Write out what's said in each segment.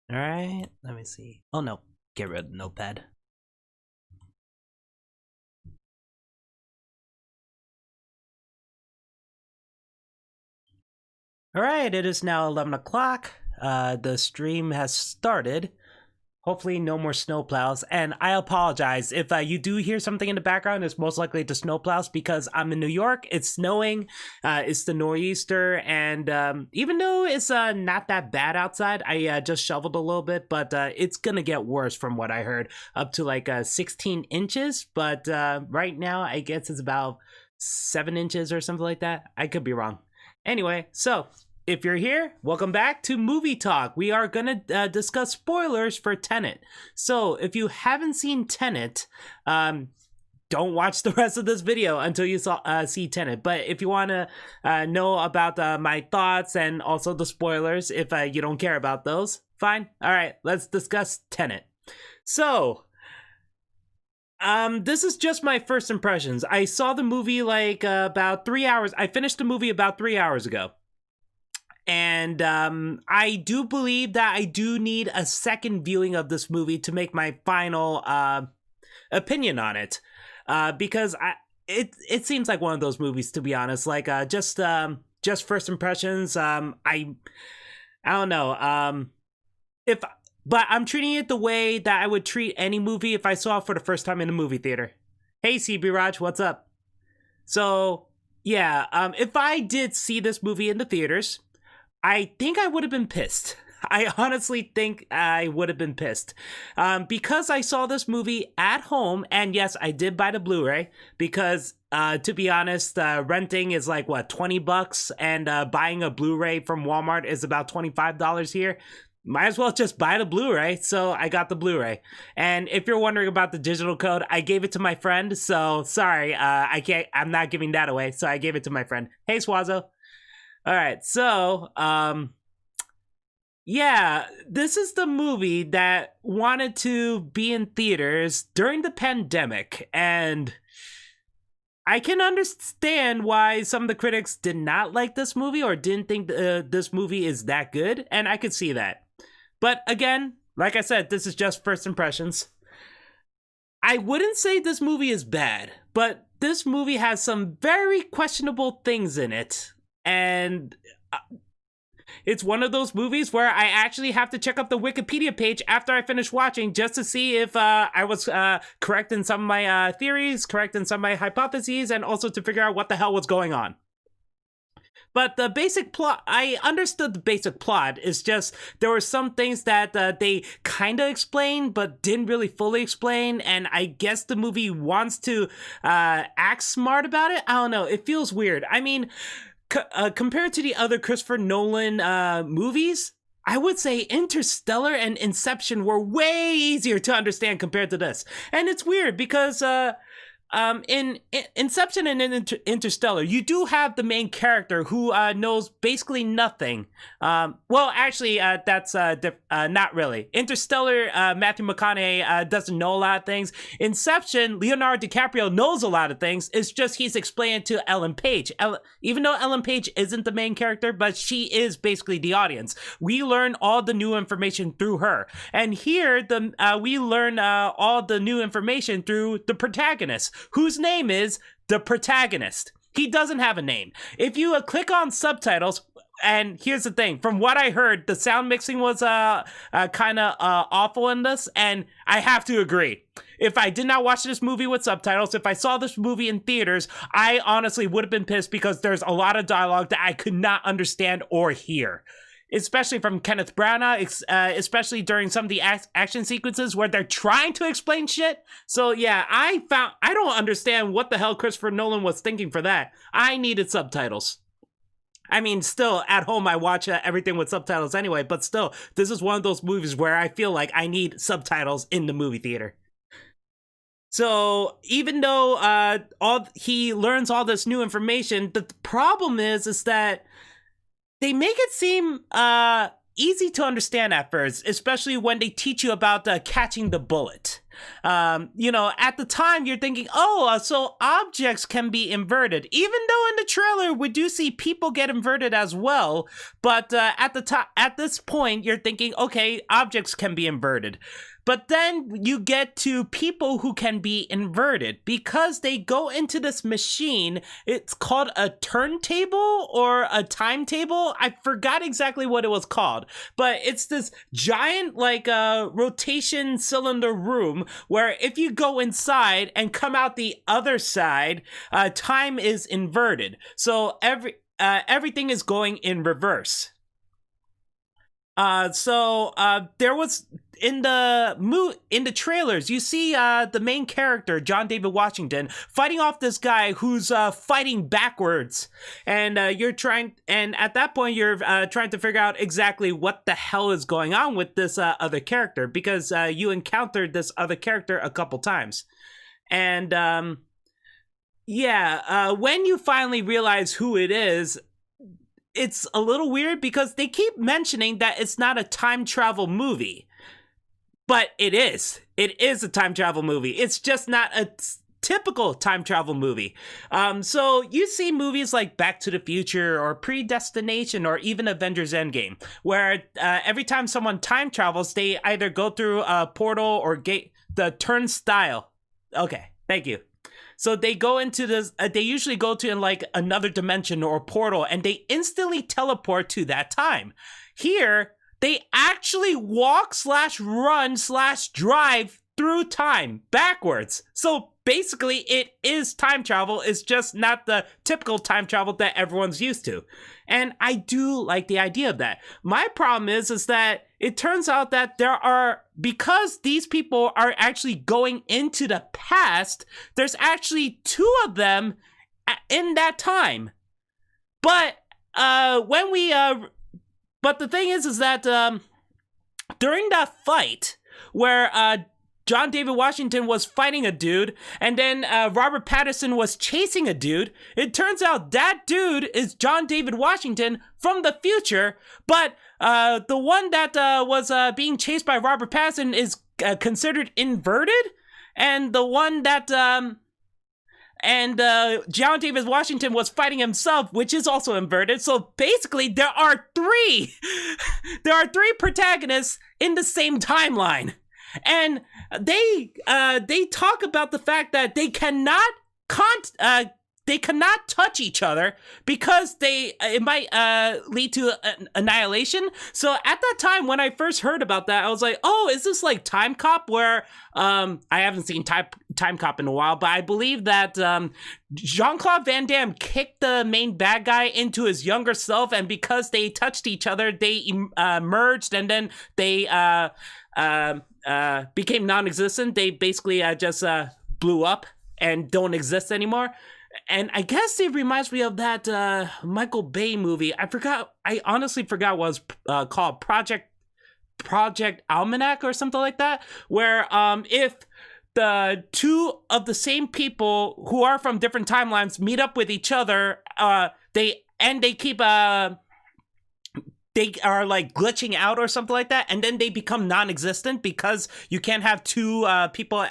All right, let me see. Oh no, get rid of the notepad. All right, it is now 11 o'clock. The stream has started. Hopefully, no more snowplows. And I apologize if you do hear something in the background. It's most likely the snowplows because I'm in New York. It's snowing. It's the nor'easter, and even though it's not that bad outside, I just shoveled a little bit, but it's gonna get worse from what I heard, up to like 16 inches. But right now, I guess it's about 7 inches or something like that. I could be wrong. Anyway, so if you're here, welcome back to Movie Talk. We are going to discuss spoilers for Tenet. So if you haven't seen Tenet, don't watch the rest of this video until you see Tenet. But if you want to know about my thoughts and also the spoilers, if you don't care about those, fine. All right, let's discuss Tenet. So this is just my first impressions. I saw the movie like about 3 hours. I finished the movie about 3 hours ago. And I do believe that I do need a second viewing of this movie to make my final opinion on it, because it seems like one of those movies, to be honest. Like just first impressions. I don't know. But I'm treating it the way that I would treat any movie if I saw it for the first time in a movie theater. Hey, CB Raj, what's up? So yeah, if I did see this movie in the theaters, I think I would have been pissed. I honestly think I would have been pissed. Because I saw this movie at home, and yes, I did buy the Blu-ray, because to be honest, renting is like, what, $20, and buying a Blu-ray from Walmart is about $25 here. Might as well just buy the Blu-ray, so I got the Blu-ray. And if you're wondering about the digital code, I gave it to my friend, so sorry, I'm not giving that away, so I gave it to my friend. Hey, Swazo. All right, so, yeah, this is the movie that wanted to be in theaters during the pandemic, and I can understand why some of the critics did not like this movie or didn't think this movie is that good, and I could see that. But again, like I said, this is just first impressions. I wouldn't say this movie is bad, but this movie has some very questionable things in it. And it's one of those movies where I actually have to check up the Wikipedia page after I finish watching just to see if I was correct in some of my theories, correct in some of my hypotheses, and also to figure out what the hell was going on. But the basic plot, I understood the basic plot. It's just there were some things that they kind of explained but didn't really fully explain. And I guess the movie wants to act smart about it. I don't know. It feels weird. I mean, compared to the other Christopher Nolan movies, I would say Interstellar and Inception were way easier to understand compared to this. And it's weird because in Inception and in Interstellar, you do have the main character who knows basically nothing. Well, actually, that's not really. Interstellar, Matthew McConaughey doesn't know a lot of things. Inception, Leonardo DiCaprio knows a lot of things. It's just he's explaining to Ellen Page. Even though Ellen Page isn't the main character, but she is basically the audience. We learn all the new information through her. And here, we learn all the new information through the protagonist, whose name is the protagonist. He doesn't have a name. If you click on subtitles, and here's the thing, from what I heard, the sound mixing was kind of awful in this, and I have to agree. If I did not watch this movie with subtitles, if I saw this movie in theaters, I honestly would have been pissed because there's a lot of dialogue that I could not understand or hear. Especially from Kenneth Branagh, especially during some of the action sequences where they're trying to explain shit. So yeah, I don't understand what the hell Christopher Nolan was thinking for that. I needed subtitles. I mean, still, at home, I watch everything with subtitles anyway, but still, this is one of those movies where I feel like I need subtitles in the movie theater. So even though he learns all this new information, the problem is that they make it seem easy to understand at first, especially when they teach you about catching the bullet. At the time you're thinking, oh, so objects can be inverted, even though in the trailer we do see people get inverted as well. But at this point, you're thinking, okay, objects can be inverted. But then you get to people who can be inverted because they go into this machine. It's called a turntable or a timetable. I forgot exactly what it was called, but it's this giant rotation cylinder room where if you go inside and come out the other side, time is inverted. So everything is going in reverse. There was in the trailers, you see the main character, John David Washington, fighting off this guy who's fighting backwards, and at that point you're trying to figure out exactly what the hell is going on with this other character, because you encountered this other character a couple times, and when you finally realize who it is, it's a little weird because they keep mentioning that it's not a time travel movie. But it is. It is a time travel movie. It's just not a typical time travel movie. So you see movies like Back to the Future or Predestination or even Avengers Endgame, where every time someone time travels, they either go through a portal or gate, the turnstile. Okay, thank you. So they go into this, they usually go to like another dimension or portal, and they instantly teleport to that time. Here, they actually walk/run/drive through time backwards. So basically, it is time travel. It's just not the typical time travel that everyone's used to. And I do like the idea of that. My problem is that it turns out that because these people are actually going into the past, there's actually two of them in that time. But but the thing is that during that fight where John David Washington was fighting a dude, and then Robert Pattinson was chasing a dude, it turns out that dude is John David Washington from the future, but the one that was being chased by Robert Pattinson is considered inverted, and the one that John David Washington was fighting himself, which is also inverted. So basically, there are three protagonists in the same timeline, and they talk about the fact that they cannot touch each other because it might lead to annihilation. So at that time, when I first heard about that, I was like, oh, is this like Time Cop, where I haven't seen Time Cop in a while, but I believe that Jean-Claude Van Damme kicked the main bad guy into his younger self, and because they touched each other, they merged, and then they became non-existent. They basically just blew up and don't exist anymore. And I guess it reminds me of that Michael Bay movie. I honestly forgot what it was called, Project Almanac or something like that, where if the two of the same people who are from different timelines meet up with each other, they keep they are like glitching out or something like that, and then they become non-existent because you can't have two people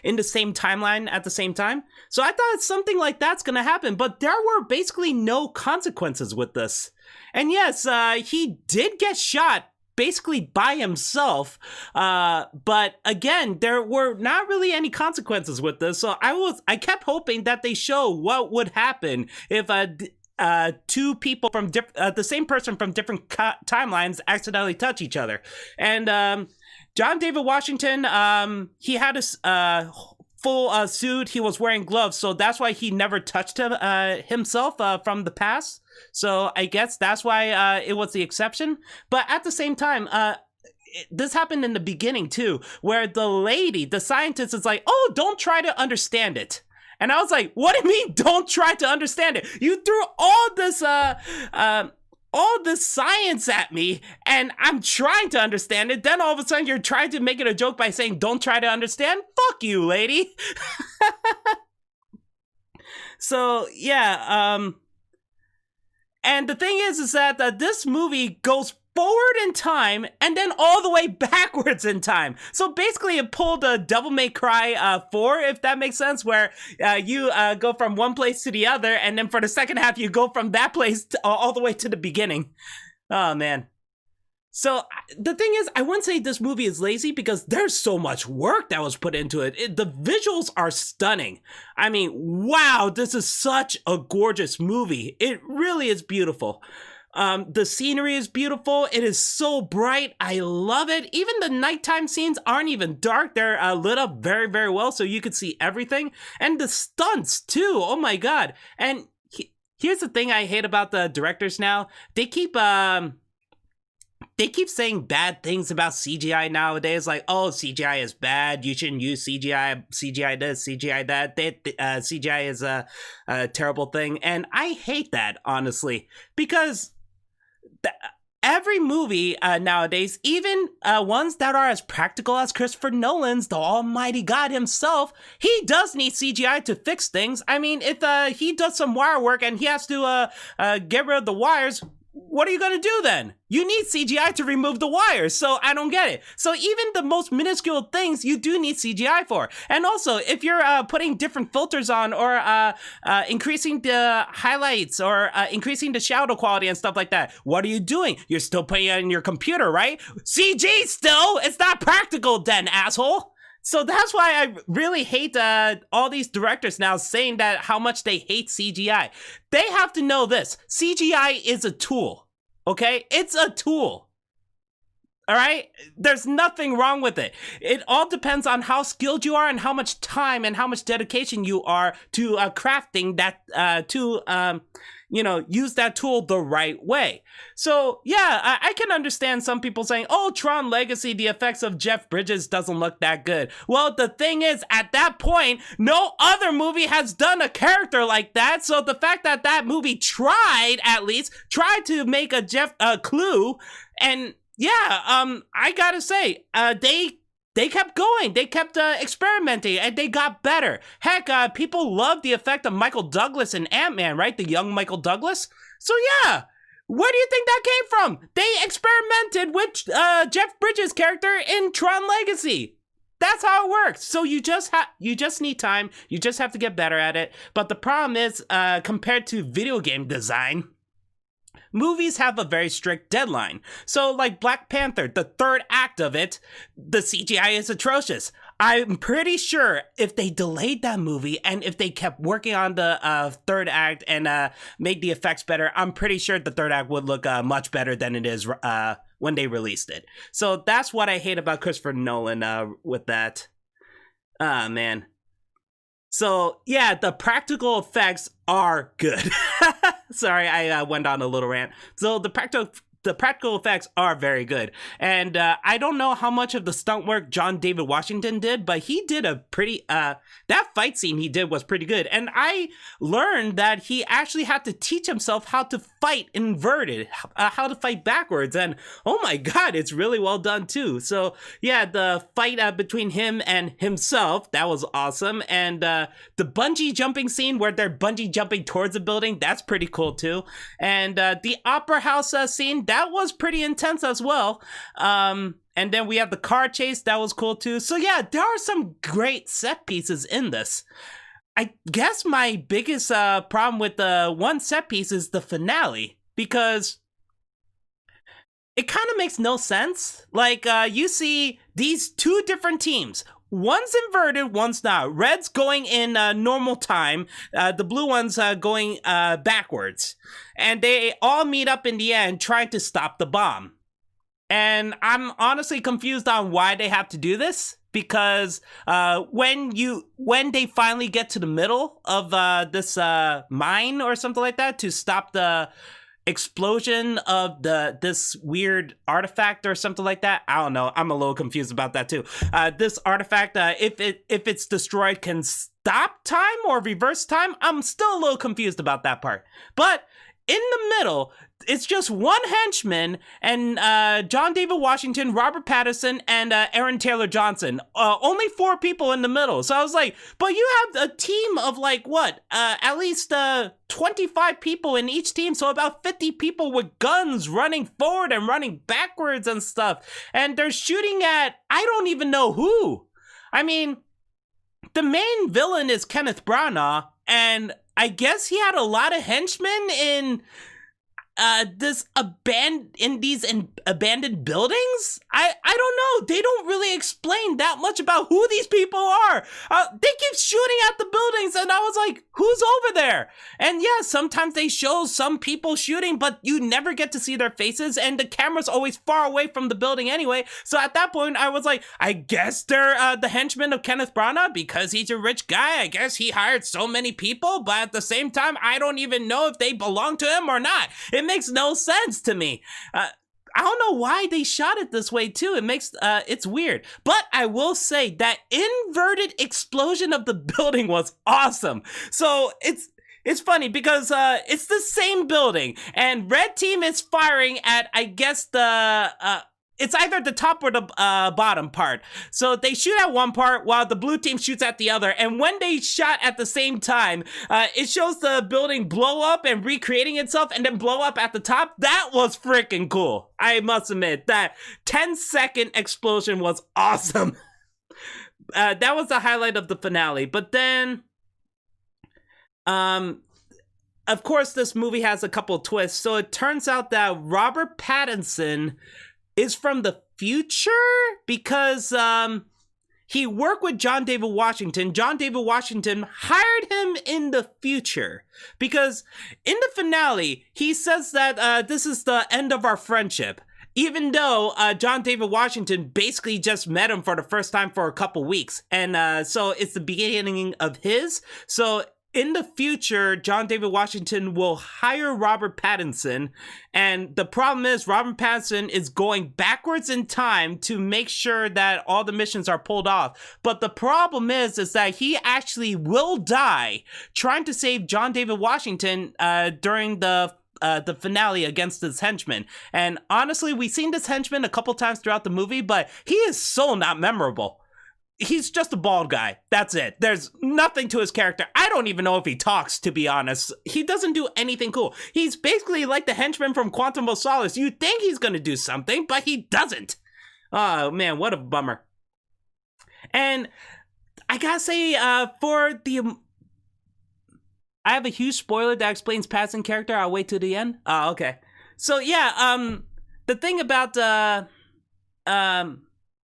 in the same timeline at the same time. So I thought something like that's gonna happen, but there were basically no consequences with this. And yes, he did get shot basically by himself, but again, there were not really any consequences with this. So I kept hoping that they show what would happen if two people from the same person from different timelines accidentally touch each other. And John David Washington, he had a full suit. He was wearing gloves, so that's why he never touched himself from the past. So I guess that's why it was the exception. But at the same time, this happened in the beginning too, where the scientist is like, "Oh, don't try to understand it." And I was like, what do you mean, don't try to understand it? You threw all this science at me, and I'm trying to understand it. Then all of a sudden, you're trying to make it a joke by saying, don't try to understand? Fuck you, lady. So, yeah. And the thing is that this movie goes forward in time and then all the way backwards in time. So basically it pulled a Devil May Cry 4, if that makes sense, where you go from one place to the other, and then for the second half you go from that place to, all the way to the beginning. Oh man. So the thing is, I wouldn't say this movie is lazy because there's so much work that was put into it. The visuals are stunning. I mean, wow, this is such a gorgeous movie. It really is beautiful. The scenery is beautiful. It is so bright. I love it. Even the nighttime scenes aren't even dark. They're lit up very, very well, so you can see everything. And the stunts too. Oh my god. And here's the thing I hate about the directors now. They keep saying bad things about CGI nowadays, like, oh, CGI is bad, you shouldn't use CGI, CGI this, CGI that, CGI is a terrible thing, and I hate that, honestly, because every movie nowadays, even ones that are as practical as Christopher Nolan's, the almighty God himself, he does need CGI to fix things. I mean, if he does some wire work and he has to get rid of the wires, what are you going to do then? You need CGI to remove the wires, so I don't get it. So even the most minuscule things, you do need CGI for. And also, if you're putting different filters on, or increasing the highlights, or increasing the shadow quality and stuff like that, what are you doing? You're still putting it in your computer, right? CG still! It's not practical then, asshole! So that's why I really hate all these directors now saying that how much they hate CGI. They have to know this. CGI is a tool, okay? It's a tool, all right? There's nothing wrong with it. It all depends on how skilled you are and how much time and how much dedication you are to crafting that, use that tool the right way. So yeah, I can understand some people saying, oh, Tron Legacy, the effects of Jeff Bridges doesn't look that good. Well, the thing is, at that point, no other movie has done a character like that. So the fact that that movie tried to make a Clue, and yeah, I gotta say, they kept going. They kept experimenting, and they got better. Heck, people love the effect of Michael Douglas in Ant-Man, right? The young Michael Douglas. So yeah, where do you think that came from? They experimented with Jeff Bridges' character in Tron Legacy. That's how it works. So you just need time. You just have to get better at it. But the problem is, compared to video game design, movies have a very strict deadline. So like Black Panther, the third act of it, the CGI is atrocious. I'm pretty sure if they delayed that movie and if they kept working on the third act and made the effects better, I'm pretty sure the third act would look much better than it is when they released it. So that's what I hate about Christopher Nolan with that. Man. So yeah, the practical effects are good. Sorry, I went on a little rant. So the practical effects are very good. And I don't know how much of the stunt work John David Washington did, but he did a pretty, that fight scene he did was pretty good. And I learned that he actually had to teach himself how to fight inverted, how to fight backwards. And oh my God, it's really well done too. So yeah, the fight between him and himself, that was awesome. And the bungee jumping scene where they're bungee jumping towards a building, that's pretty cool too. And the opera house scene, that was pretty intense as well. And then we have the car chase, that was cool too. So yeah, there are some great set pieces in this. I guess my biggest problem with the one set piece is the finale, because it kind of makes no sense. Like, you see these two different teams. One's inverted, one's not. Red's going in normal time. The blue one's going backwards. And they all meet up in the end trying to stop the bomb. And I'm honestly confused on why they have to do this. Because when they finally get to the middle of this mine or something like that to stop the explosion of this weird artifact or something like that, I don't know, I'm a little confused about that too. This artifact, if it's destroyed, can stop time or reverse time. I'm still a little confused about that part. But in the middle, it's just one henchman and John David Washington, Robert Pattinson, and Aaron Taylor Johnson. Only 4 people in the middle. So I was like, but you have a team of like what? At least 25 people in each team. So about 50 people with guns running forward and running backwards and stuff. And they're shooting at, I don't even know who. I mean, the main villain is Kenneth Branagh, and I guess he had a lot of henchmen in these abandoned buildings. I don't know. They don't really explain that much about who these people are. They keep shooting at the buildings, and I was like, who's over there? And yeah, sometimes they show some people shooting, but you never get to see their faces, and the camera's always far away from the building anyway. So at that point, I was like, I guess they're the henchmen of Kenneth Branagh because he's a rich guy. I guess he hired so many people, but at the same time, I don't even know if they belong to him or not. It makes no sense to me. I don't know why they shot it this way too. It makes it's weird. But I will say that inverted explosion of the building was awesome. So it's funny because it's the same building and red team is firing at, I guess, the it's either the top or the bottom part. So they shoot at one part while the blue team shoots at the other. And when they shot at the same time, it shows the building blow up and recreating itself and then blow up at the top. That was freaking cool. I must admit that 10-second explosion was awesome. That was the highlight of the finale. But then, of course, this movie has a couple twists. So it turns out that Robert Pattinson is from the future because he worked with John David Washington. John David Washington hired him in the future because in the finale, he says that this is the end of our friendship. Even though John David Washington basically just met him for the first time for a couple weeks. And so it's the beginning of his. So in the future, John David Washington will hire Robert Pattinson, and the problem is Robert Pattinson is going backwards in time to make sure that all the missions are pulled off. But the problem is that he actually will die trying to save John David Washington during the finale against this henchman. And honestly, we've seen this henchman a couple times throughout the movie, but he is so not memorable. He's just a bald guy. That's it. There's nothing to his character. I don't even know if he talks, to be honest. He doesn't do anything cool. He's basically like the henchman from Quantum of Solace. You think he's going to do something, but he doesn't. Oh, man, what a bummer. And I gotta say, I have a huge spoiler that explains Pattinson character. I'll wait till the end. Oh, okay. So, yeah, the thing about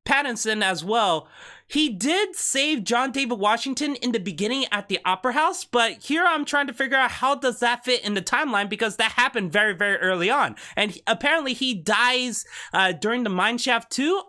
Pattinson as well, he did save John David Washington in the beginning at the Opera House, but here I'm trying to figure out how does that fit in the timeline because that happened very, very early on. And apparently he dies during the mineshaft too.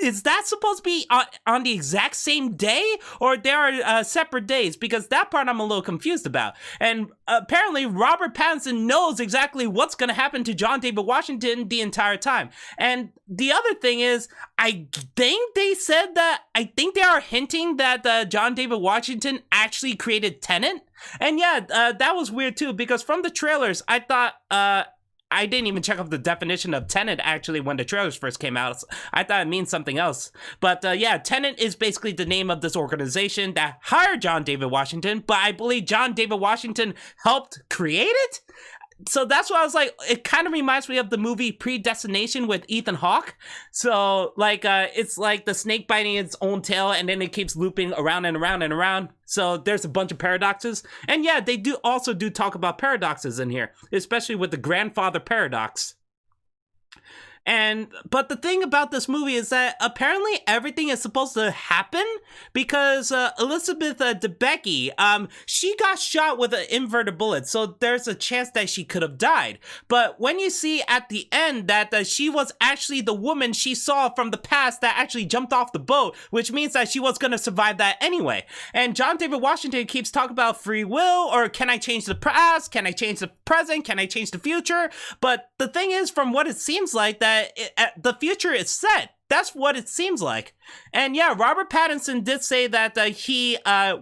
Is that supposed to be on the exact same day, or there are separate days? Because that part I'm a little confused about. And apparently Robert Pattinson knows exactly what's going to happen to John David Washington the entire time. And the other thing is, I think they said that, I think they are hinting that John David Washington actually created Tenet. And yeah, that was weird too, because from the trailers, I thought, I didn't even check off the definition of Tenet actually when the trailers first came out. I thought it means something else. But yeah, Tenet is basically the name of this organization that hired John David Washington, but I believe John David Washington helped create it? So that's why I was like, it kind of reminds me of the movie Predestination with Ethan Hawke. So like, it's like the snake biting its own tail and then it keeps looping around and around and around. So there's a bunch of paradoxes. And yeah, they do also talk about paradoxes in here, especially with the grandfather paradox. But the thing about this movie is that apparently everything is supposed to happen because Elizabeth Debicki, she got shot with an inverted bullet, so there's a chance that she could have died. But when you see at the end that she was actually the woman she saw from the past that actually jumped off the boat, which means that she was going to survive that anyway. And John David Washington keeps talking about free will, or can I change the past? Can I change the present? Can I change the future? But the thing is, from what it seems like, that the future is set. That's what it seems like. And yeah, Robert Pattinson did say that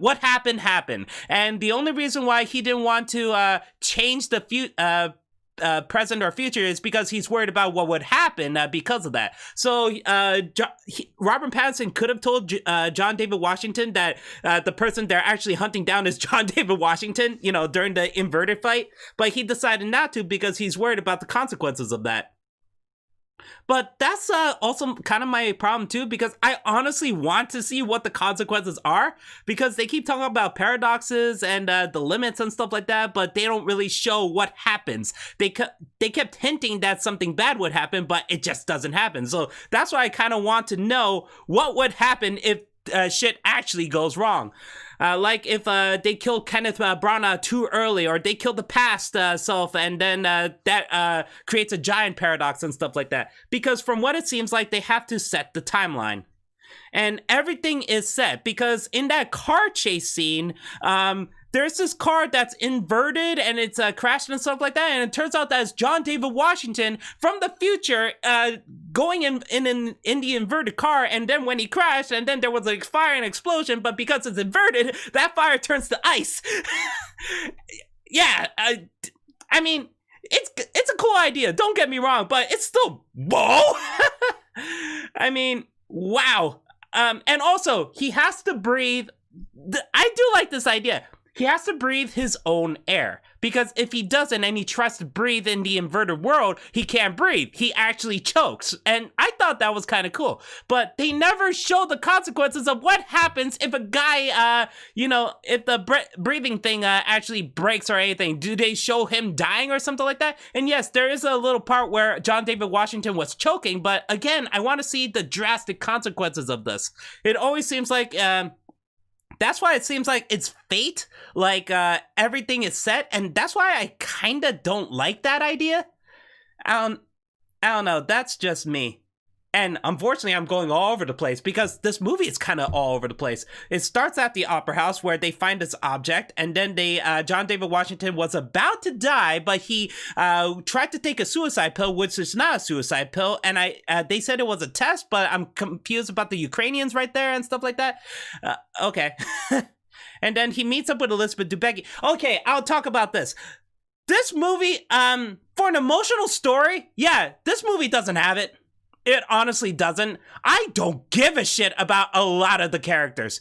what happened. And the only reason why he didn't want to change the present or future is because he's worried about what would happen because of that. So Robert Pattinson could have told John David Washington that the person they're actually hunting down is John David Washington, during the inverted fight, but he decided not to because he's worried about the consequences of that. But that's also kind of my problem too, because I honestly want to see what the consequences are, because they keep talking about paradoxes and the limits and stuff like that, but they don't really show what happens. They kept hinting that something bad would happen, but it just doesn't happen. So that's why I kind of want to know what would happen if shit actually goes wrong. Like if they killed Kenneth Branagh too early, or they killed the past self, and then that creates a giant paradox and stuff like that. Because from what it seems like, they have to set the timeline. And everything is set, because in that car chase scene, there's this car that's inverted and it's crashed and stuff like that, and it turns out that it's John David Washington from the future going in the inverted car, and then when he crashed, and then there was a fire and explosion, but because it's inverted, that fire turns to ice. Yeah, I mean, it's a cool idea, don't get me wrong, but it's still, whoa! I mean, wow. And also, he has to breathe. I do like this idea. He has to breathe his own air, because if he doesn't and he tries to breathe in the inverted world, he can't breathe. He actually chokes. And I thought that was kind of cool. But they never show the consequences of what happens if a guy, if the breathing thing actually breaks or anything. Do they show him dying or something like that? And yes, there is a little part where John David Washington was choking. But again, I want to see the drastic consequences of this. It always seems like... that's why it seems like it's fate, like everything is set, and that's why I kind of don't like that idea. I don't know, that's just me. And unfortunately, I'm going all over the place, because this movie is kind of all over the place. It starts at the opera house where they find this object, and then John David Washington was about to die, but he tried to take a suicide pill, which is not a suicide pill, and they said it was a test, but I'm confused about the Ukrainians right there and stuff like that. Okay. And then he meets up with Elizabeth Debicki. Okay, I'll talk about this. This movie, for an emotional story, yeah, this movie doesn't have it. It honestly doesn't. I don't give a shit about a lot of the characters.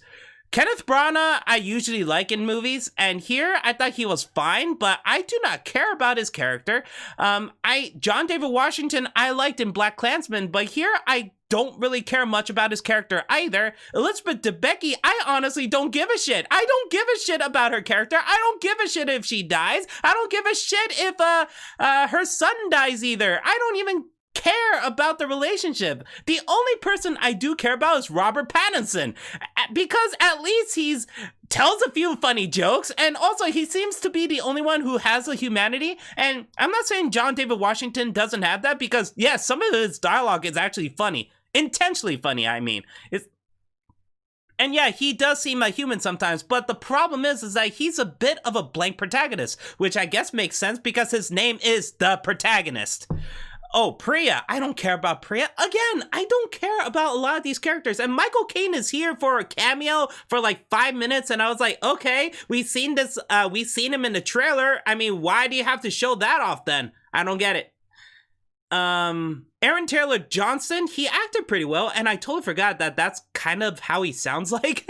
Kenneth Branagh, I usually like in movies, and here I thought he was fine, but I do not care about his character. John David Washington, I liked in BlacKkKlansman, but here I don't really care much about his character either. Elizabeth Debicki, I honestly don't give a shit. I don't give a shit about her character. I don't give a shit if she dies. I don't give a shit if her son dies either. I don't even care about the relationship. The only person I do care about is Robert Pattinson, because at least he's tells a few funny jokes, and also he seems to be the only one who has a humanity. And I'm not saying John David Washington doesn't have that, because yes, some of his dialogue is actually funny, intentionally funny. I mean, and yeah, he does seem like human sometimes, but the problem is that he's a bit of a blank protagonist, which I guess makes sense because his name is the protagonist. Oh, Priya. I don't care about Priya. Again, I don't care about a lot of these characters. And Michael Caine is here for a cameo for like 5 minutes, and I was like, okay, we've seen him in the trailer. I mean, why do you have to show that off then? I don't get it. Aaron Taylor Johnson, he acted pretty well, and I totally forgot that that's kind of how he sounds like.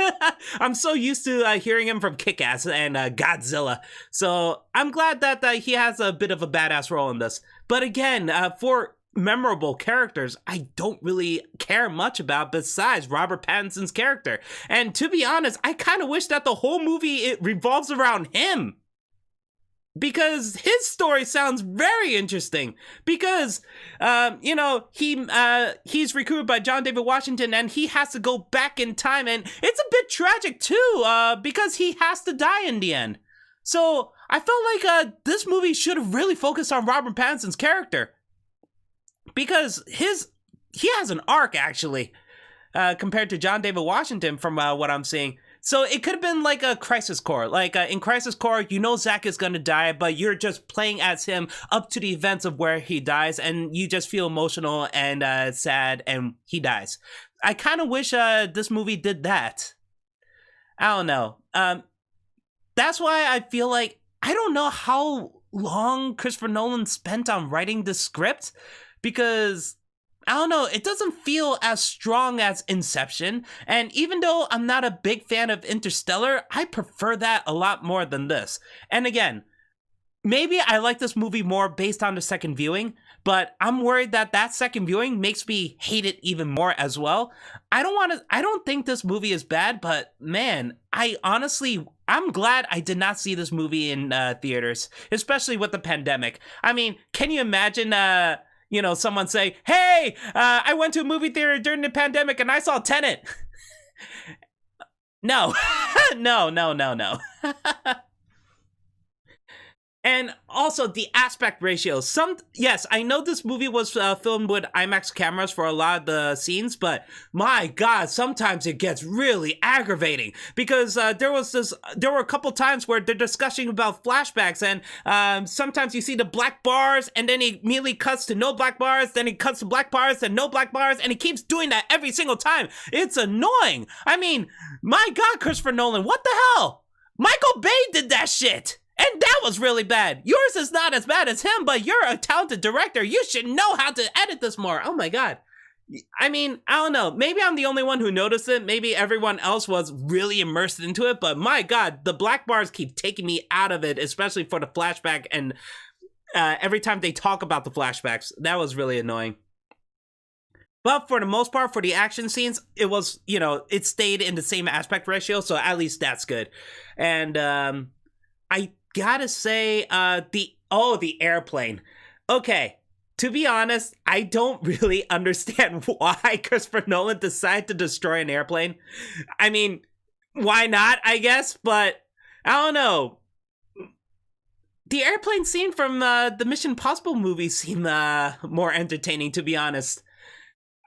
I'm so used to hearing him from Kick-Ass and Godzilla, so I'm glad that he has a bit of a badass role in this. But again, for memorable characters, I don't really care much about besides Robert Pattinson's character. And to be honest, I kind of wish that the whole movie, it revolves around him, because his story sounds very interesting. Because he's recruited by John David Washington, and he has to go back in time, and it's a bit tragic too, because he has to die in the end. So I felt like this movie should have really focused on Robert Pattinson's character, because he has an arc actually, compared to John David Washington from what I'm seeing. So it could have been like a Crisis Core. Like in Crisis Core, you know Zack is gonna die, but you're just playing as him up to the events of where he dies, and you just feel emotional and sad, and he dies. I kind of wish this movie did that. I don't know. That's why I feel like I don't know how long Christopher Nolan spent on writing the script, because I don't know, it doesn't feel as strong as Inception. And even though I'm not a big fan of Interstellar, I prefer that a lot more than this. And again, maybe I like this movie more based on the second viewing, but I'm worried that that second viewing makes me hate it even more as well. I don't think this movie is bad, but man, I'm glad I did not see this movie in theaters, especially with the pandemic. I mean, can you imagine someone say, hey, I went to a movie theater during the pandemic and I saw Tenet. No, no. And also the aspect ratio. Yes, I know this movie was filmed with IMAX cameras for a lot of the scenes, but my God, sometimes it gets really aggravating, because there were a couple times where they're discussing about flashbacks, and sometimes you see the black bars, and then he immediately cuts to no black bars, then he cuts to black bars, and no black bars, and he keeps doing that every single time. It's annoying. I mean, my God, Christopher Nolan, what the hell? Michael Bay did that shit. And that was really bad. Yours is not as bad as him, but you're a talented director. You should know how to edit this more. Oh my God. I mean, I don't know. Maybe I'm the only one who noticed it. Maybe everyone else was really immersed into it. But my God, the black bars keep taking me out of it, especially for the flashback. And every time they talk about the flashbacks, that was really annoying. But for the most part, for the action scenes, it was, it stayed in the same aspect ratio. So at least that's good. And I gotta say, the airplane. Okay, to be honest, I don't really understand why Christopher Nolan decided to destroy an airplane. I mean, why not, I guess, but I don't know. The airplane scene from the Mission Impossible movie seemed more entertaining, to be honest.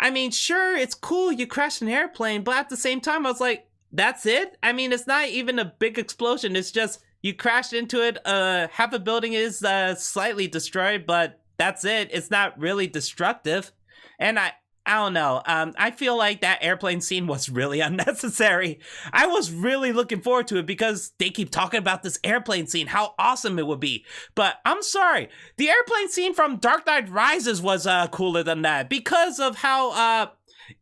I mean, sure, it's cool you crashed an airplane, but at the same time, I was like, that's it? I mean, it's not even a big explosion, it's just you crashed into it, half a building is slightly destroyed, but that's it. It's not really destructive. And I don't know. I feel like that airplane scene was really unnecessary. I was really looking forward to it because they keep talking about this airplane scene, how awesome it would be. But I'm sorry, the airplane scene from Dark Knight Rises was cooler than that because of how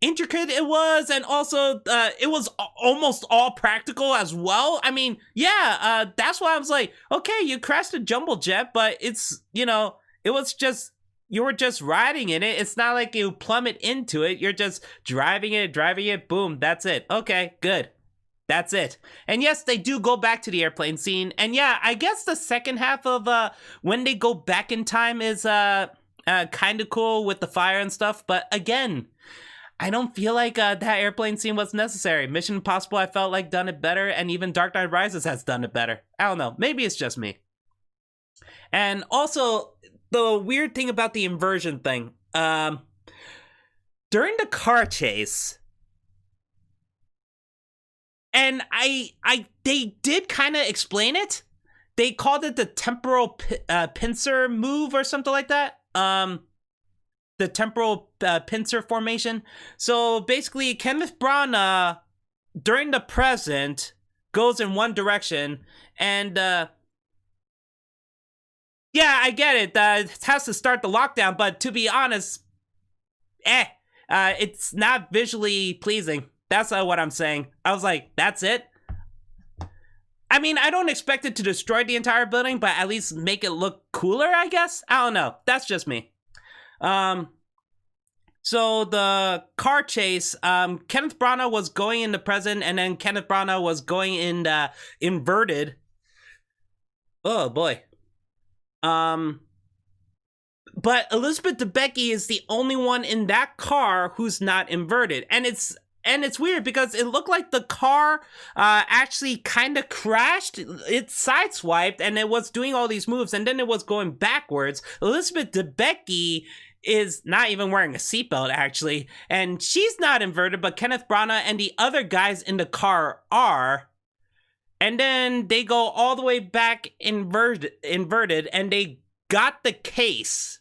intricate it was, and also it was almost all practical as well. I mean, yeah, that's why I was like, okay, you crashed a jumbo jet, but it's, it was just, you were just riding in it. It's not like you plummet into it. You're just driving it, boom, that's it. Okay, good. That's it. And yes, they do go back to the airplane scene. And yeah, I guess the second half of when they go back in time is kind of cool with the fire and stuff. But again, I don't feel like that airplane scene was necessary. Mission Impossible, I felt like done it better, and even Dark Knight Rises has done it better. I don't know. Maybe it's just me. And also, the weird thing about the inversion thing, during the car chase, and they did kind of explain it. They called it the temporal pincer move or something like that. The temporal pincer formation. So basically, Kenneth Branagh, during the present, goes in one direction, and yeah, I get it. It has to start the lockdown, but to be honest, it's not visually pleasing. That's what I'm saying. I was like, that's it? I mean, I don't expect it to destroy the entire building, but at least make it look cooler, I guess? I don't know. That's just me. So the car chase, Kenneth Branagh was going in the present, and then Kenneth Branagh was going in the inverted. Oh boy. But Elizabeth Debicki is the only one in that car who's not inverted, and it's weird because it looked like the car actually kind of crashed. It sideswiped and it was doing all these moves, and then it was going backwards. Elizabeth Debicki is not even wearing a seatbelt, actually. And she's not inverted, but Kenneth Branagh and the other guys in the car are. And then they go all the way back inverted, and they got the case.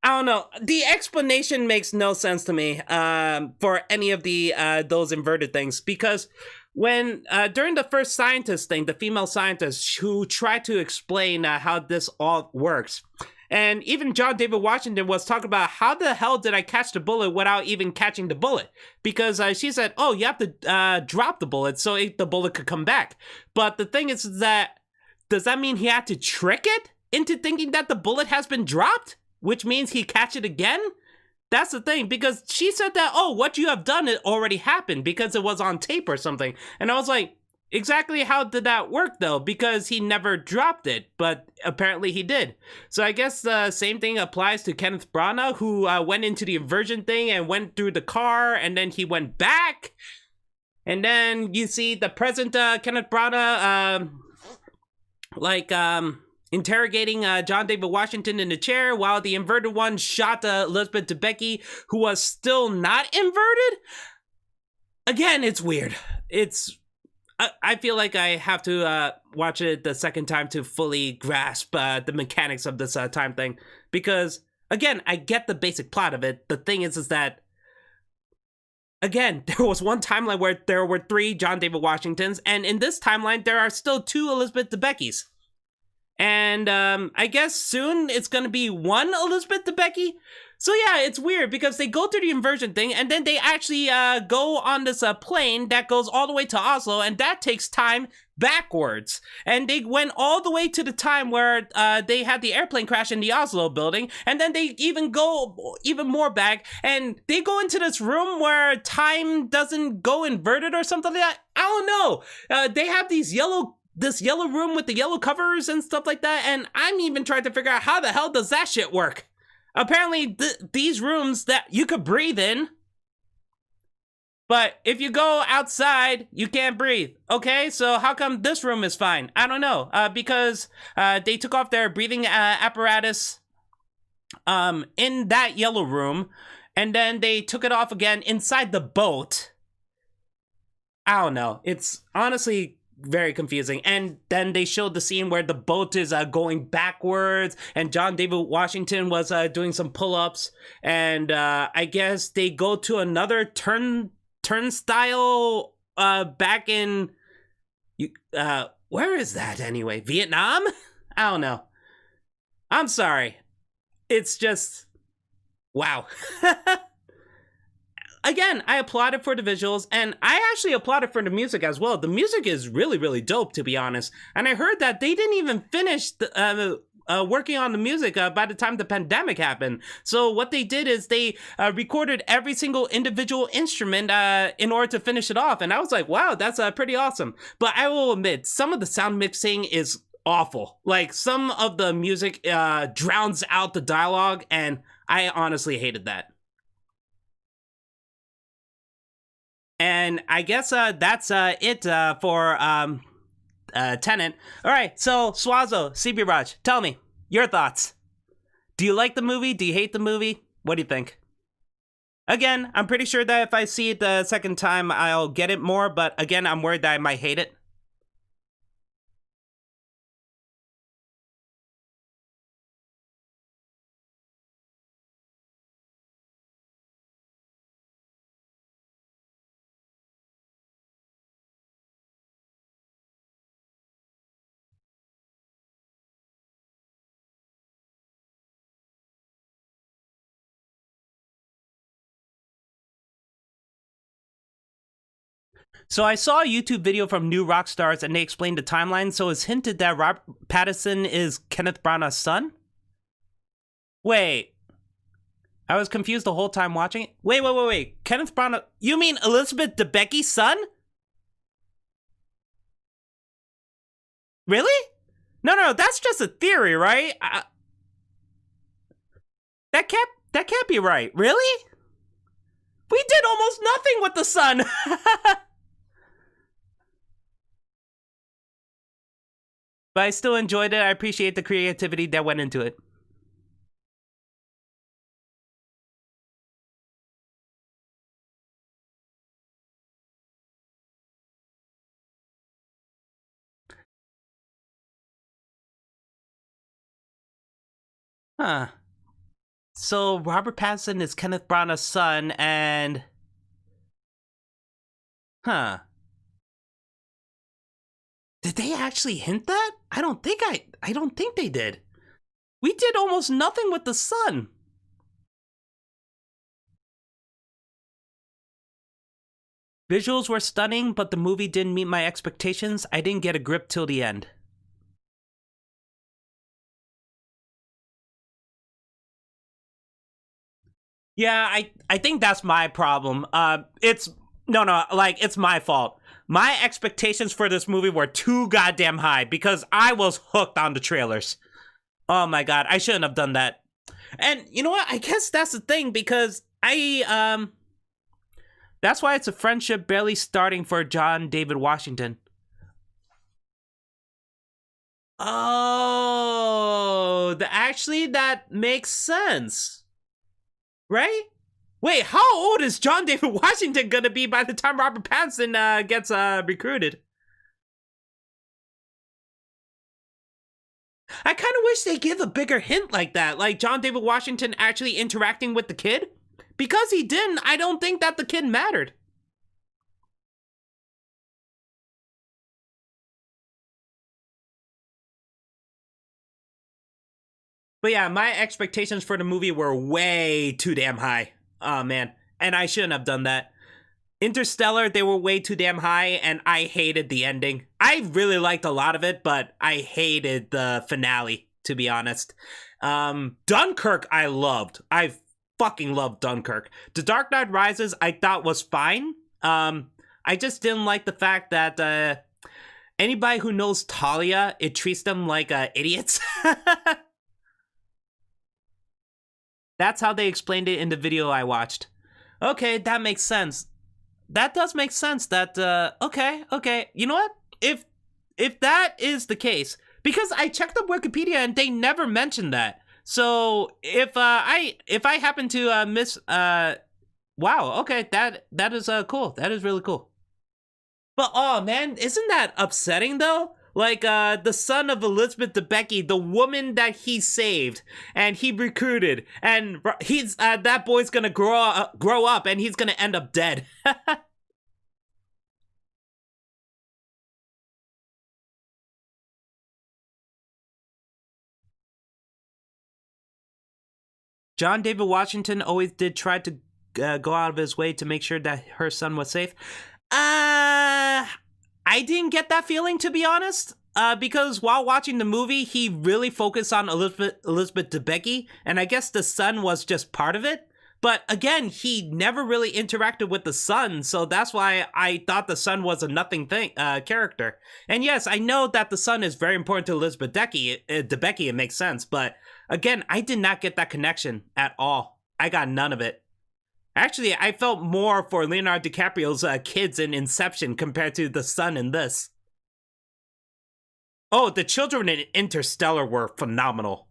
I don't know. The explanation makes no sense to me for any of the those inverted things, because when during the first scientist thing, the female scientist who tried to explain how this all works, and even John David Washington was talking about how the hell did I catch the bullet without even catching the bullet, because she said, oh, you have to drop the bullet so the bullet could come back. But the thing is that, does that mean he had to trick it into thinking that the bullet has been dropped, which means he catch it again? That's the thing, because she said that, oh, what you have done, it already happened because it was on tape or something. And I was like, exactly how did that work, though? Because he never dropped it, but apparently he did. So I guess the same thing applies to Kenneth Branagh, who went into the inversion thing and went through the car, and then he went back. And then you see the present Kenneth Branagh, interrogating John David Washington in the chair, while the inverted one shot Elizabeth Debicki, who was still not inverted. Again, it's weird. I feel like I have to watch it the second time to fully grasp the mechanics of this time thing, because again, I get the basic plot of it. The thing is that, again, there was one timeline where there were 3 John David Washingtons, and in this timeline there are still 2 Elizabeth Debickis. And I guess soon it's going to be 1 Elizabeth Debicki. So yeah, it's weird because they go through the inversion thing, and then they actually go on this plane that goes all the way to Oslo, and that takes time backwards. And they went all the way to the time where they had the airplane crash in the Oslo building, and then they even go even more back, and they go into this room where time doesn't go inverted or something like that. I don't know. They have this yellow room with the yellow covers and stuff like that, and I'm even trying to figure out how the hell does that shit work. Apparently, these rooms that you could breathe in, but if you go outside, you can't breathe. Okay, so how come this room is fine? I don't know. Because they took off their breathing apparatus in that yellow room, and then they took it off again inside the boat. I don't know. It's honestly very confusing. And then they showed the scene where the boat is going backwards, and John David Washington was doing some pull-ups, and I guess they go to another turnstile back in where is that anyway? Vietnam? I don't know. I'm sorry. It's just wow. Again, I applauded for the visuals, and I actually applauded for the music as well. The music is really, really dope, to be honest. And I heard that they didn't even finish working on the music by the time the pandemic happened. So what they did is they recorded every single individual instrument in order to finish it off. And I was like, wow, that's pretty awesome. But I will admit, some of the sound mixing is awful. Like, some of the music drowns out the dialogue, and I honestly hated that. And I guess that's it for Tenet. All right, so Swazo, CB Raj, tell me your thoughts. Do you like the movie? Do you hate the movie? What do you think? Again, I'm pretty sure that if I see it the second time, I'll get it more. But again, I'm worried that I might hate it. So I saw a YouTube video from New Rockstars, and they explained the timeline. So it's hinted that Robert Pattinson is Kenneth Branagh's son? Wait. I was confused the whole time watching it. Wait. Kenneth Branagh... You mean Elizabeth Debicki's son? Really? No, that's just a theory, right? That can't be right. Really? We did almost nothing with the son. But I still enjoyed it. I appreciate the creativity that went into it. Huh. So Robert Pattinson is Kenneth Branagh's son, and huh? Did they actually hint that? I don't think they did. We did almost nothing with the son. Visuals were stunning, but the movie didn't meet my expectations. I didn't get a grip till the end. Yeah, I think that's my problem. It's no, like it's my fault. My expectations for this movie were too goddamn high because I was hooked on the trailers. Oh my god, I shouldn't have done that. And you know what? I guess that's the thing because that's why it's a friendship barely starting for John David Washington. Oh, actually that makes sense. Right? Wait, how old is John David Washington gonna be by the time Robert Pattinson gets recruited? I kind of wish they give a bigger hint like that, like John David Washington actually interacting with the kid. Because he didn't, I don't think that the kid mattered. But yeah, my expectations for the movie were way too damn high. Oh man, and I shouldn't have done that. Interstellar, they were way too damn high, and I hated the ending. I really liked a lot of it, but I hated the finale, to be honest. Dunkirk, I loved. I fucking loved Dunkirk. The Dark Knight Rises, I thought was fine. I just didn't like the fact that anybody who knows Talia, it treats them like idiots. That's how they explained it in the video I watched. Okay, that makes sense. That does make sense. That okay. You know what? If that is the case, because I checked up Wikipedia and they never mentioned that. So if I happen to miss wow, okay, that is cool. That is really cool. But oh man, isn't that upsetting though? Like the son of Elizabeth Debicki, the woman that he saved and he recruited, and he's that boy's gonna grow up, and he's gonna end up dead. John David Washington always did try to go out of his way to make sure that her son was safe. I didn't get that feeling, to be honest. Because while watching the movie, he really focused on Elizabeth Debicki, and I guess the son was just part of it. But again, he never really interacted with the son, so that's why I thought the son was a nothing thing character. And yes, I know that the son is very important to Elizabeth Debicki. It makes sense, but again, I did not get that connection at all. I got none of it. Actually, I felt more for Leonardo DiCaprio's kids in Inception compared to the son in this. Oh, the children in Interstellar were phenomenal.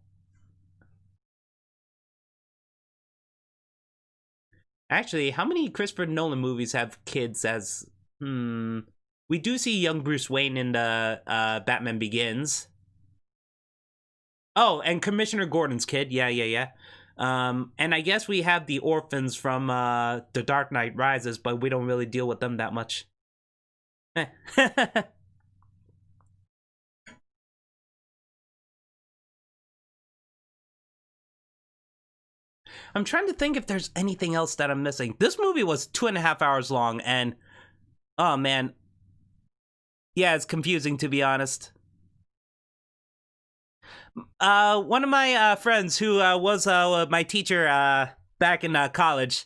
Actually, how many Christopher Nolan movies have kids as... We do see young Bruce Wayne in the Batman Begins. Oh, and Commissioner Gordon's kid. Yeah. And I guess we have the orphans from The Dark Knight Rises, but we don't really deal with them that much. I'm trying to think if there's anything else that I'm missing. This movie was 2.5 hours long, and oh man, yeah, it's confusing, to be honest. One of my friends who was my teacher back in college,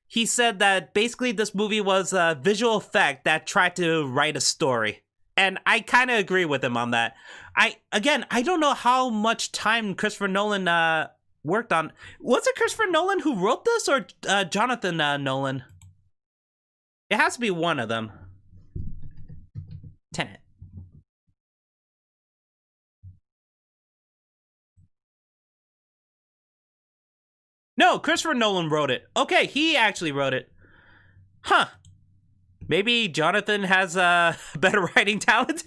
he said that basically this movie was a visual effect that tried to write a story. And I kind of agree with him on that. I don't know how much time Christopher Nolan worked on. Was it Christopher Nolan who wrote this, or Jonathan Nolan? It has to be one of them. Tenet. No, Christopher Nolan wrote it. Okay, he actually wrote it. Huh. Maybe Jonathan has better writing talent.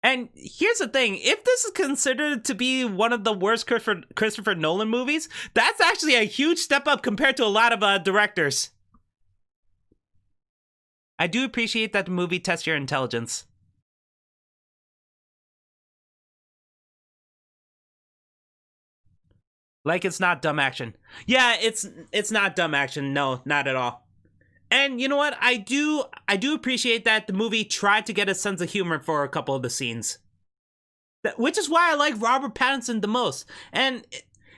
And here's the thing, if this is considered to be one of the worst Christopher Nolan movies, that's actually a huge step up compared to a lot of directors. I do appreciate that the movie tests your intelligence. Like it's not dumb action. Yeah, it's not dumb action. No, not at all. And you know what? I do appreciate that the movie tried to get a sense of humor for a couple of the scenes. Which is why I like Robert Pattinson the most. And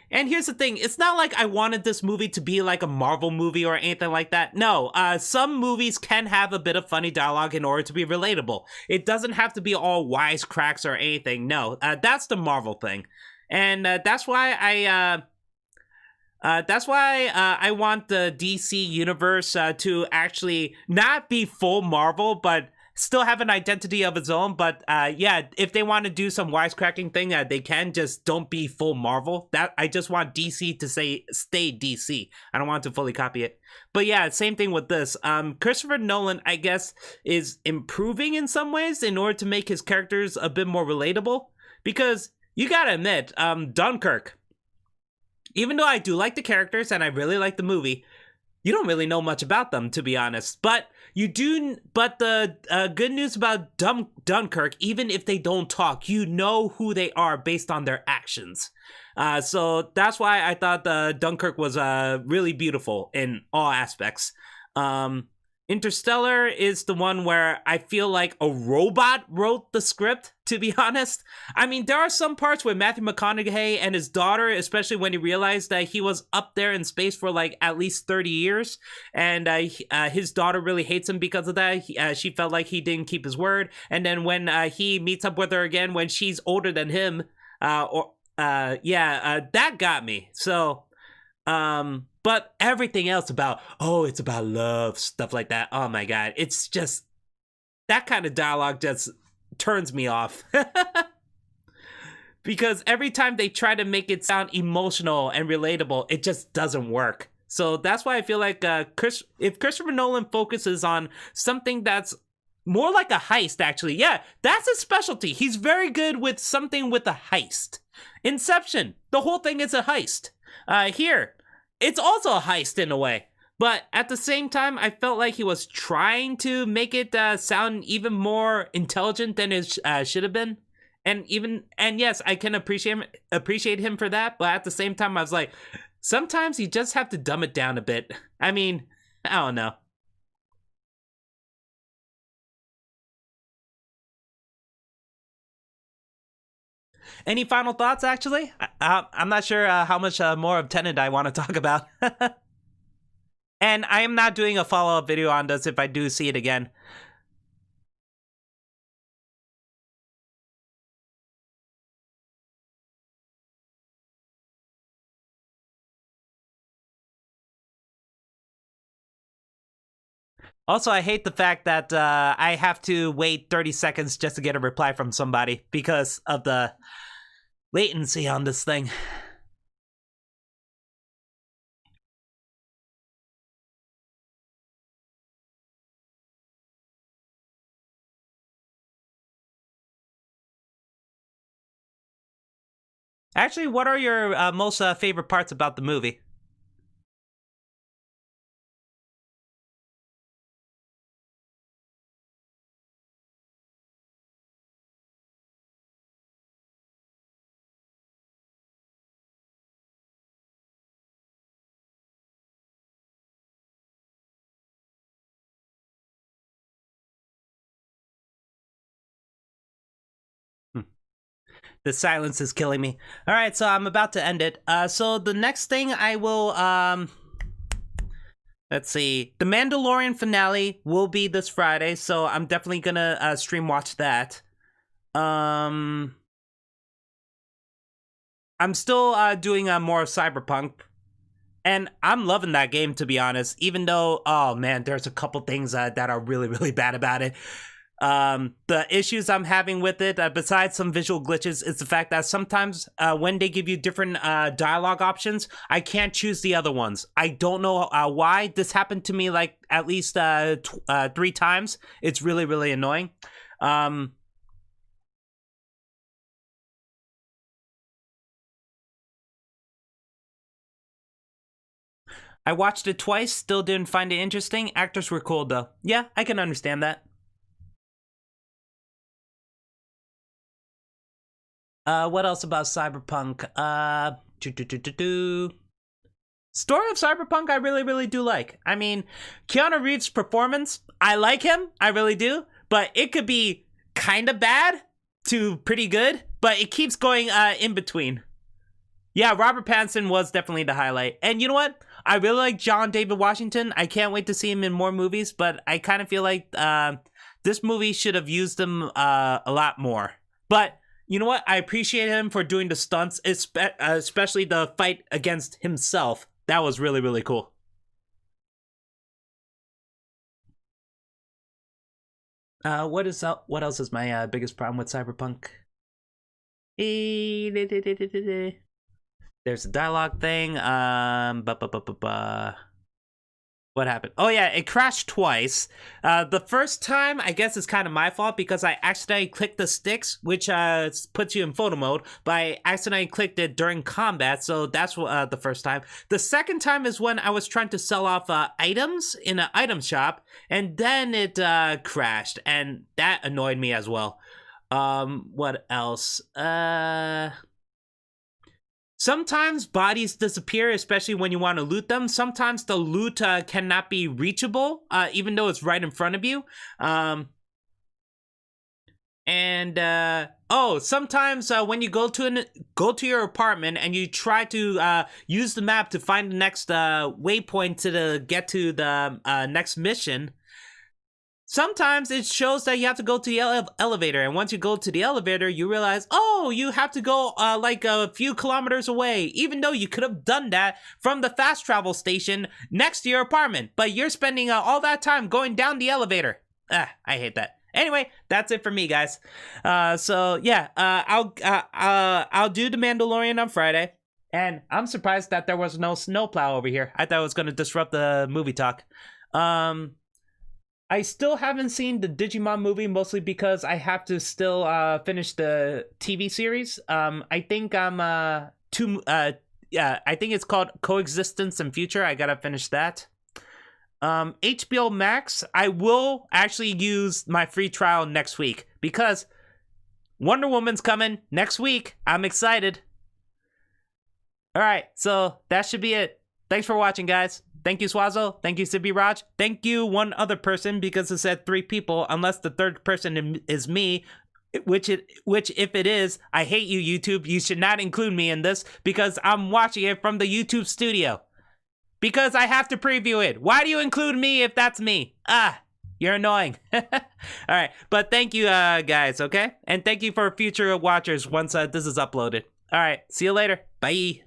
here's the thing, it's not like I wanted this movie to be like a Marvel movie or anything like that. No, some movies can have a bit of funny dialogue in order to be relatable. It doesn't have to be all wisecracks or anything. No, that's the Marvel thing. And that's why I want the DC universe to actually not be full Marvel, but still have an identity of its own. But yeah, if they want to do some wisecracking thing, they can. Just don't be full Marvel. That I just want DC to stay DC. I don't want to fully copy it. But yeah, same thing with this. Christopher Nolan, I guess, is improving in some ways in order to make his characters a bit more relatable. Because you gotta admit, Dunkirk, even though I do like the characters and I really like the movie, you don't really know much about them, to be honest. But you do. But the good news about Dunkirk, even if they don't talk, you know who they are based on their actions. So that's why I thought Dunkirk was really beautiful in all aspects. Interstellar is the one where I feel like a robot wrote the script, to be honest. I mean, there are some parts where Matthew McConaughey and his daughter, especially when he realized that he was up there in space for like at least 30 years, and his daughter really hates him because of that. She felt like he didn't keep his word. And then when he meets up with her again when she's older than him, that got me. So, but everything else about, oh, it's about love, stuff like that. Oh my God. It's just, that kind of dialogue just turns me off. Because every time they try to make it sound emotional and relatable, it just doesn't work. So that's why I feel like if Christopher Nolan focuses on something that's more like a heist, actually, yeah, that's his specialty. He's very good with something with a heist. Inception, the whole thing is a heist. Here, it's also a heist in a way, but at the same time, I felt like he was trying to make it sound even more intelligent than it should have been. And yes, I can appreciate him for that, but at the same time, I was like, sometimes you just have to dumb it down a bit. I mean, I don't know. Any final thoughts, actually? I'm not sure how much more of Tenet I want to talk about. And I am not doing a follow-up video on this if I do see it again. Also, I hate the fact that I have to wait 30 seconds just to get a reply from somebody because of the latency on this thing. Actually, what are your most favorite parts about the movie? The silence is killing me. All right, so I'm about to end it. So the next thing I will, let's see. The Mandalorian finale will be this Friday, so I'm definitely gonna stream watch that. I'm still doing more Cyberpunk, and I'm loving that game, to be honest. Even though, oh man, there's a couple things that are really, really bad about it. The issues I'm having with it, besides some visual glitches, is the fact that sometimes when they give you different dialogue options, I can't choose the other ones. I don't know why. This happened to me like at least 3 times. It's really, really annoying. I watched it twice, still didn't find it interesting. Actors were cool though. Yeah, I can understand that. What else about Cyberpunk? Story of Cyberpunk, I really, really do like. I mean, Keanu Reeves' performance, I like him, I really do, but it could be kind of bad to pretty good, but it keeps going in between. Yeah, Robert Pattinson was definitely the highlight. And you know what? I really like John David Washington. I can't wait to see him in more movies, but I kind of feel like this movie should have used him a lot more. But you know what? I appreciate him for doing the stunts, especially the fight against himself. That was really, really cool. What else is my biggest problem with Cyberpunk? There's a dialogue thing. What happened? Oh yeah, it crashed twice. The first time, I guess it's kind of my fault because I accidentally clicked the sticks, which puts you in photo mode, but I accidentally clicked it during combat, so that's the first time. The second time is when I was trying to sell off items in an item shop, and then it crashed, and that annoyed me as well. What else? Sometimes bodies disappear, especially when you want to loot them. Sometimes the loot cannot be reachable, even though it's right in front of you. Sometimes when you go to your apartment and you try to use the map to find the next waypoint to get to the next mission. Sometimes it shows that you have to go to the elevator, and once you go to the elevator, you realize, oh, you have to go like a few kilometers away, even though you could have done that from the fast travel station next to your apartment, but you're spending all that time going down the elevator. I hate that. Anyway, that's it for me, guys. I'll do The Mandalorian on Friday, and I'm surprised that there was no snowplow over here. I thought it was going to disrupt the movie talk. I still haven't seen the Digimon movie, mostly because I have to still finish the TV series. I think I'm I think it's called Coexistence and Future. I gotta finish that. HBO Max, I will actually use my free trial next week because Wonder Woman's coming next week. I'm excited. All right, so that should be it. Thanks for watching, guys. Thank you, Swazo. Thank you, Sibi Raj. Thank you, one other person, because it said 3 people, unless the third person is me, which if it is, I hate you, YouTube. You should not include me in this because I'm watching it from the YouTube studio. Because I have to preview it. Why do you include me if that's me? You're annoying. All right, but thank you, guys, okay? And thank you for future watchers once this is uploaded. All right, see you later. Bye.